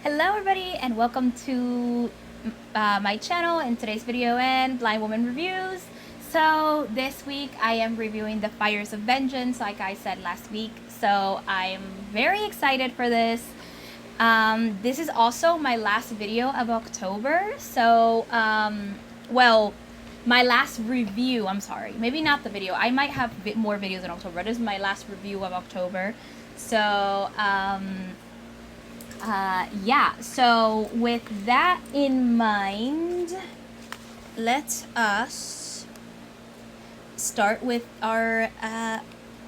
Hello everybody and welcome to my channel in today's video and Blind Woman Reviews. So this week I am reviewing The Fires of Vengeance like I said last week. So I'm very excited for this. This is also my last video of October. So, well, my last review, I'm sorry. Maybe not the video. I might have more videos in October. This is my last review of October. So, yeah, so with that in mind, let us start with our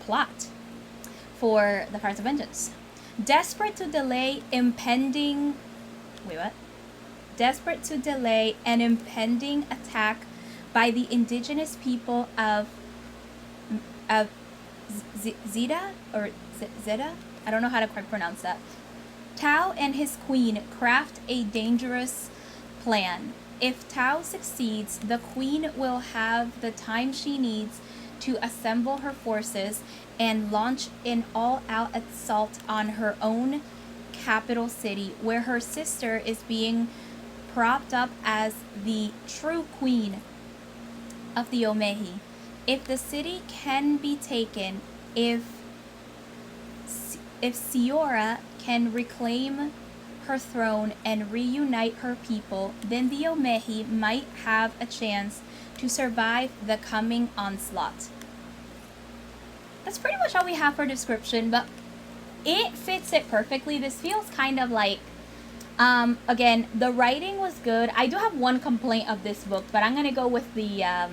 plot for The Fires of Vengeance. Desperate to delay impending... Wait, what? Desperate to delay an impending attack by the indigenous people of Zeta? Or Zeta? I don't know how to quite pronounce that. Tao and his queen craft a dangerous plan. If Tao succeeds, the queen will have the time she needs to assemble her forces and launch an all-out assault on her own capital city, where her sister is being propped up as the true queen of the Omehi. If the city can be taken, if Siora can reclaim her throne and reunite her people, then the Omehi might have a chance to survive the coming onslaught. That's pretty much all we have for description, but it fits it perfectly. This feels kind of like, again, the writing was good. I do have one complaint of this book, but I'm going to go with the, I'm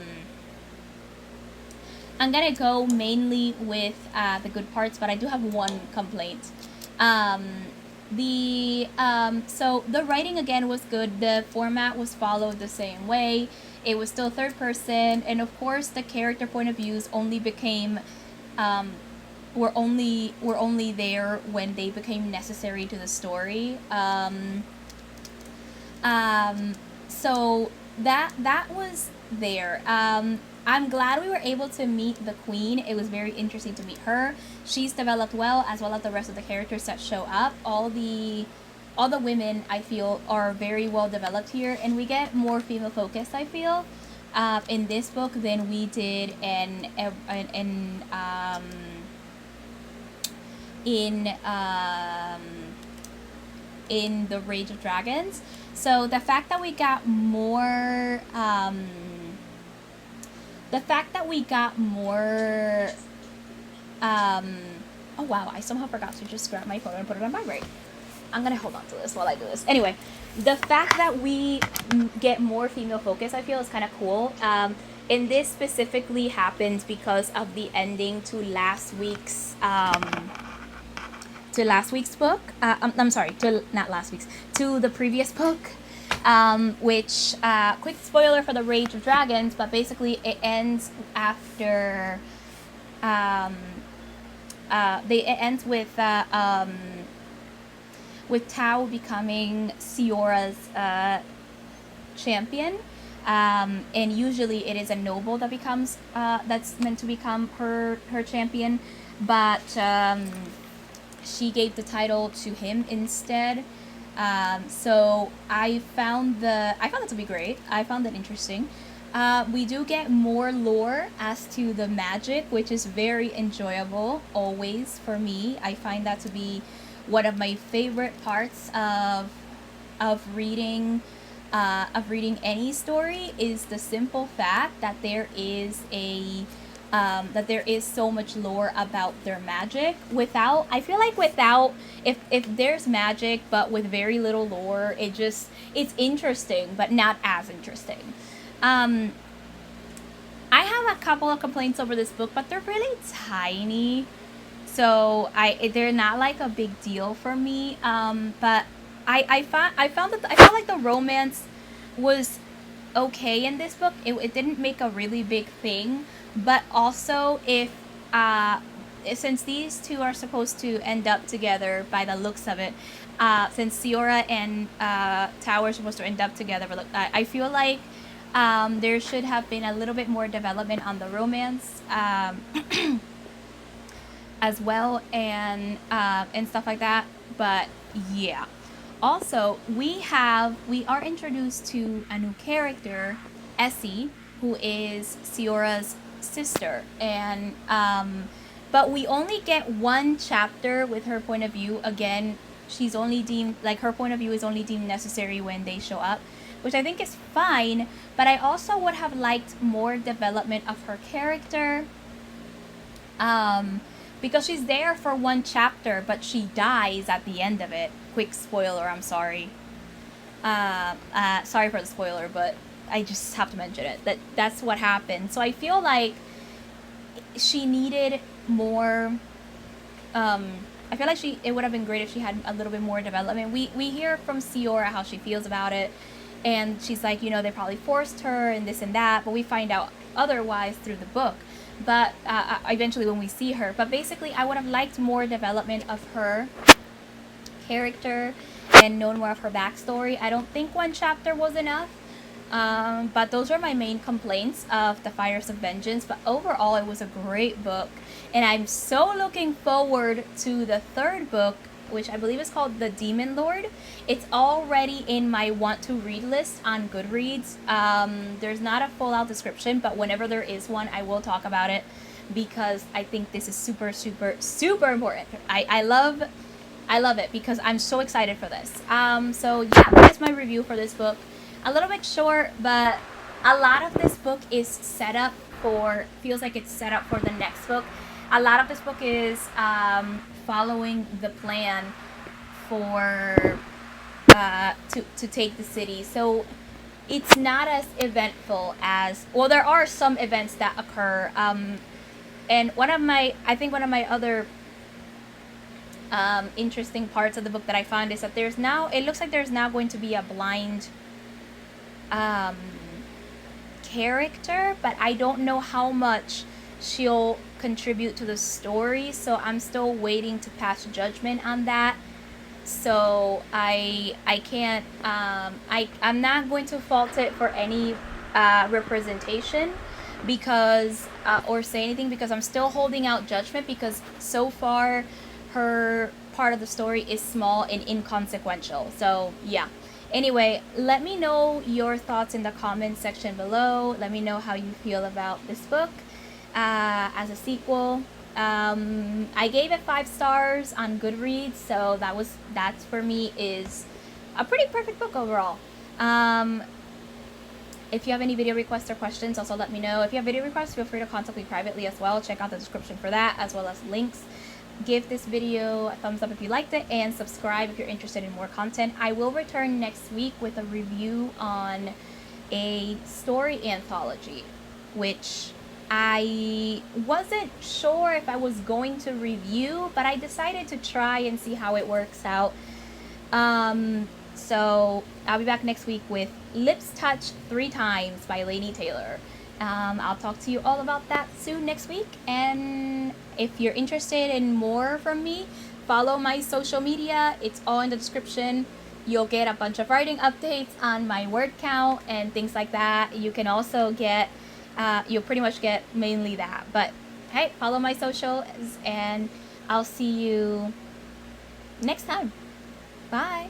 going to go mainly with the good parts, but I do have one complaint. So the writing again was good. The format was followed the same way. It was still third person, and of course the character point of views only became, were only there when they became necessary to the story. So that was there. I'm glad we were able to meet the queen. It was very interesting to meet her. She's developed well as the rest of the characters that show up. All the women, I feel, are very well developed here, and we get more female focus, I feel, in this book than we did in The Rage of Dragons. So the fact that we got more oh wow, I somehow forgot to just grab my phone and put it on vibrate. I'm gonna hold on to this while I do this. Anyway, the fact that we get more female focus, I feel, is kind of cool. And this specifically happens because of the ending to last week's book. I'm sorry, to the previous book. Which, quick spoiler for The Rage of Dragons, but basically it ends after, it ends with Tao becoming Siora's, champion. And usually it is a noble that becomes, that's meant to become her champion, but, she gave the title to him instead. So I found that to be great. I found that interesting. We do get more lore as to the magic, which is very enjoyable always for me. I find that to be one of my favorite parts of reading any story, is the simple fact that there is so much lore about their magic. If there's magic but with very little lore, it's interesting but not as interesting. I have a couple of complaints over this book, but they're really tiny, so they're not like a big deal for me. But I felt like the romance was okay in this book. It didn't make a really big thing, but also since these two are supposed to end up together by the looks of it, since Siora and Tao are supposed to end up together, I feel like there should have been a little bit more development on the romance, as well, and stuff like that. But yeah. Also, we are introduced to a new character, Essie, who is Siora's sister, and but we only get one chapter with her point of view. Again, she's only deemed, like, her point of view is only deemed necessary when they show up, which I think is fine. But I also would have liked more development of her character. Because she's there for one chapter, but she dies at the end of it. Quick spoiler, I'm sorry. Sorry for the spoiler, but I just have to mention it. That's what happened. So I feel like she needed more. I feel like it would have been great if she had a little bit more development. We hear from Siora how she feels about it, and she's like, they probably forced her and this and that, but we find out otherwise through the book. But eventually when we see her. But basically, I would have liked more development of her character and known more of her backstory. I don't think one chapter was enough. But those were my main complaints of The Fires of Vengeance. But overall, it was a great book. And I'm so looking forward to the third book, which I believe is called The Demon Lord. It's already in my want to read list on Goodreads. There's not a full out description, but whenever there is one, I will talk about it because I think this is super, super, super important. I love it because I'm so excited for this. So yeah, that's my review for this book. A little bit short, but a lot of this book is feels like it's set up for the next book. A lot of this book is following the plan for to take the city. So it's not as eventful as, well, there are some events that occur. And one of my other interesting parts of the book that I found is that it looks like there's now going to be a blind character, but I don't know how much she'll contribute to the story, so I'm still waiting to pass judgment on that. So I can't I'm not going to fault it for any representation because or say anything, because I'm still holding out judgment, because so far her part of the story is small and inconsequential. So yeah. Anyway, let me know your thoughts in the comments section below. Let me know how you feel about this book as a sequel. I gave it 5 stars on Goodreads, so that's for me is a pretty perfect book overall. If you have any video requests or questions, also let me know. If you have video requests, feel free to contact me privately as well. Check out the description for that, as well as links. Give this video a thumbs up if you liked it, and subscribe if you're interested in more content. I will return next week with a review on a story anthology, which I wasn't sure if I was going to review, but I decided to try and see how it works out. So I'll be back next week with Lips Touch 3 Times by Laini Taylor. I'll talk to you all about that soon next week. And if you're interested in more from me, follow my social media. It's all in the description. You'll get a bunch of writing updates on my word count and things like that. You can also get, you'll pretty much get mainly that. But hey, follow my socials and I'll see you next time. Bye.